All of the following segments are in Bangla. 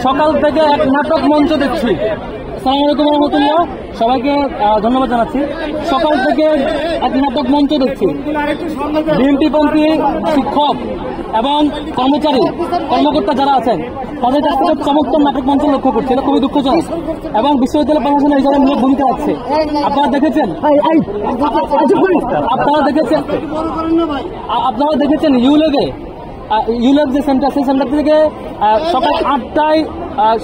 সকাল থেকে এক নাটক মঞ্চ দেখছি। আসসালামু আলাইকুম রহমতুল্লাহ, সবাইকে ধন্যবাদ জানাচ্ছি। সকাল থেকে এক নাটক মঞ্চ দেখছি। বিএনপিপন্থী শিক্ষক এবং কর্মচারী কর্মকর্তা যারা আছেন তাদের কাছ থেকে চমৎকার নাটক মঞ্চ লক্ষ্য করছে, এটা খুবই দুঃখজনক এবং বিশ্ববিদ্যালয় প্রশাসন এই জায়গায় মূলক ভূমিকা আছে। আপনারা দেখেছেন ইউলেগ যে সেন্টার, সেই সেন্টার থেকে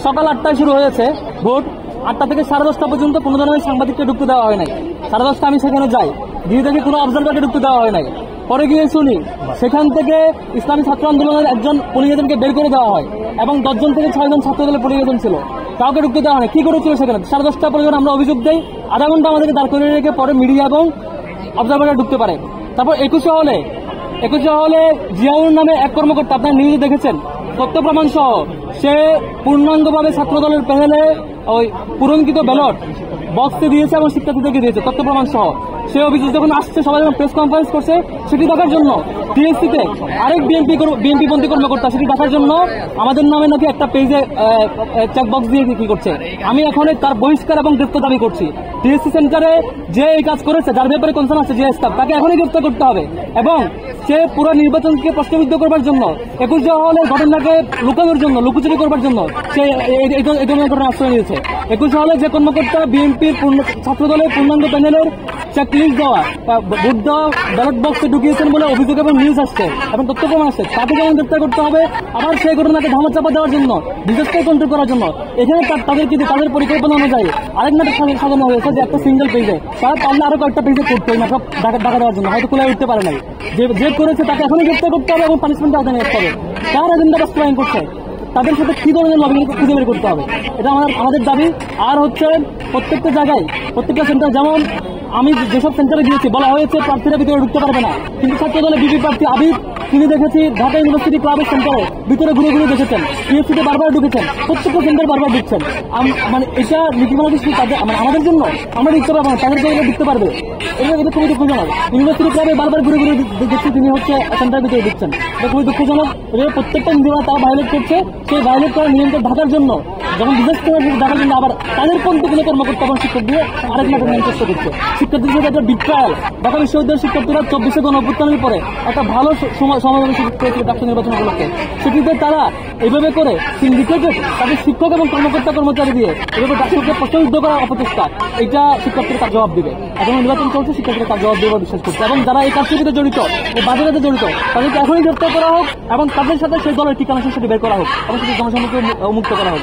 সকাল 8টায় শুরু হয়েছে ভোট। 8টা থেকে 10:30 পর্যন্ত কোনো ধরনের সাংবাদিককে ঢুকতে দেওয়া হয় নাই। 10:30 আমি সেখানে যাই, গিয়ে দেখি কোনো অবজারভারকে ঢুকতে দেওয়া হয় নাই। পরে গিয়ে শুনি সেখান থেকে ইসলামী ছাত্র আন্দোলনের একজন পুলিশ এজেন্টকে বের করে দেওয়া হয় এবং 10 জন থেকে 6 জন ছাত্র দলের পুলিশ এজেন্ট ছিল, কাউকে ঢুকতে দেওয়া হয়। কি করেছিল সেখানে? 10:30 পর্যন্ত আমরা অভিযোগ দেই, আধা ঘন্টা আমাদেরকে দাঁড় করে রেখে পরে মিডিয়া এবং অবজারভাররা ঢুকতে পারে। তারপর 21 হলে জিয়াউর নামে এক কর্মকর্তা, আপনার নিউজে দেখেছেন, তথ্য প্রমাণ সহ সে পূর্ণাঙ্গভাবে ছাত্র দলের পেহেলে ওই পূরণকৃত ব্যালট বক্সে দিয়েছে এবং শিক্ষার্থীদেরকে দিয়েছে তথ্য প্রমাণ সহ। সে অভিযোগ যখন আসছে, সবাই যখন প্রেস কনফারেন্স করছে, সেটি দেখার জন্য টিএসসিতে আরেক বিএনপিপন্থী কর্মকর্তা সেটি দেখার জন্য আমাদের নামে নাকি একটা পেজে চেকবক্স দিয়ে কি করছে। আমি এখন তার বহিষ্কার এবং গ্রেপ্তার দাবি করছি। টিএসসি সেন্টারে যে এই কাজ করেছে, যার ব্যাপারে কনসার্ন আছে যে স্টাফ, তাকে এখনই গ্রেপ্তার করতে হবে এবং সে পুরো নির্বাচনকে প্রশ্নবিদ্ধ করবার জন্য, 21 হলের ঘটনাকে লুকানোর জন্য, লুকোচুরি করবার জন্য সে এই ধরনের ঘটনা আশ্রয় নিয়েছে। 21 হলে যে কর্মকর্তা বিএনপির ছাত্র দলের পূর্ণাঙ্গ প্যানেলের চেকলিস্ট দেওয়া, ভোট দেওয়া ব্যালট বক্সে ঢুকিয়েছেন বলে অভিযোগ এবং নিউজ আসছে এবং তথ্য প্রমাণ আসছে, তাকে যেমন গ্রেপ্তার করতে হবে, আবার সেই ঘটনাকে ধামাচাপা দেওয়ার জন্য, ডিজাস্টার কন্ট্রোল করার জন্য এখানে তাদের পরিকল্পনা অনুযায়ী আরেক নাটক সাজানো হয়েছে যে একটা সিঙ্গেল পেজে, তারা পারলে আরো কয়েকটা পেজে করতে হয় নাটক ঢাকা দেওয়ার জন্য, হয়তো খুলে উঠতে পারে নাই। যে করেছে তাকে এখনই গ্রেপ্তার করতে হবে এবং পানিশমেন্ট আওতায় নিয়ে আসতে হবে। কার এজেন্ডা বাস্তবায়ন করছে, তাদের সাথে কি ধরনের লবিং খুঁজে বের করতে হবে, এটা আমাদের দাবি। আর হচ্ছে প্রত্যেকটা জায়গায়, প্রত্যেকটা সেন্টার, যেমন আমি যেসব সেন্টারে গিয়েছি বলা হয়েছে প্রার্থীরা ভিতরে ঢুকতে পারবে না, কিন্তু ছাত্র দলের বিপি প্রার্থী আবিদ, তিনি দেখেছি ঢাকা ইউনিভার্সিটি ক্লাবের সেন্টারে ভিতরে ঘুরে ঘুরে দেখেছেন, টিএসসিতে বারবার ঢুকেছেন, প্রত্যেকটা সেন্টার বারবার ঢুকছেন। মানে এটা নীতিমালা কি আমাদের জন্য আমরা ঢুকতে পারবো না, তাদেরকে এগুলো ঢুকতে পারবে, এটা খুবই দুঃখজনক। ইউনিভার্সিটি ক্লাবে বারবার ঘুরে ঘুরে দেখছি তিনি হচ্ছে সেন্টারের ভিতরে ঢুকছেন, এটা খুবই দুঃখজনক। এটা প্রত্যেকটা নীতিমালা তারা ভায়োলেট করছে। সেই ভায়োলেট করার নিয়মকে ঢাকার জন্য, যখন ডিজাস্টার ঢাকার জন্য আবার তাদের পন্থী কোনো কর্মকর্তা এবং শিক্ষক দিয়ে আরেক নাটক নিয়ে চেষ্টা করছে। শিক্ষার্থীদের সাথে একটা বিট্রায়াল। ঢাকা বিশ্ববিদ্যালয়ের শিক্ষার্থীরা 24 গণঅভ্যুত্থানের পরে একটা ভালো সমাবেশ পেয়েছিল ডাক্তার নির্বাচন উপলক্ষে, সেটিতে তারা এইভাবে করে সিন্ডিকেটেড তাদের শিক্ষক এবং কর্মচারী দিয়ে এভাবে ডাক্তারকে প্রশ্নবিদ্ধ করার অপচেষ্টা, এটা শিক্ষার্থীরা তার জবাব দিবে। এখন নির্বাচন চলছে, শিক্ষার্থীরা তার জবাব দেবে বিশ্বাস করছে এবং যারা এই কাজটির সাথে জড়িত, এই বাজারে জড়িত, তাদেরকে এখনই গ্রেপ্তার করা হোক এবং তাদের সাথে সেই দলের ঠিকানা সেটি বের করা হোক এবং সেটি জনসম্মুখে মুক্ত করা হোক।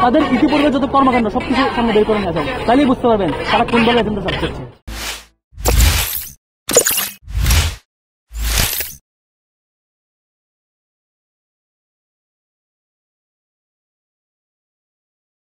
তাদের ইতিপূর্বে যত কর্মকাণ্ড সবকিছু সামনে বের করে নিয়ে আসা হোক, তাহলেই বুঝতে পারবেন তারা কোন দলের এজেন্ডা চাচ্ছে।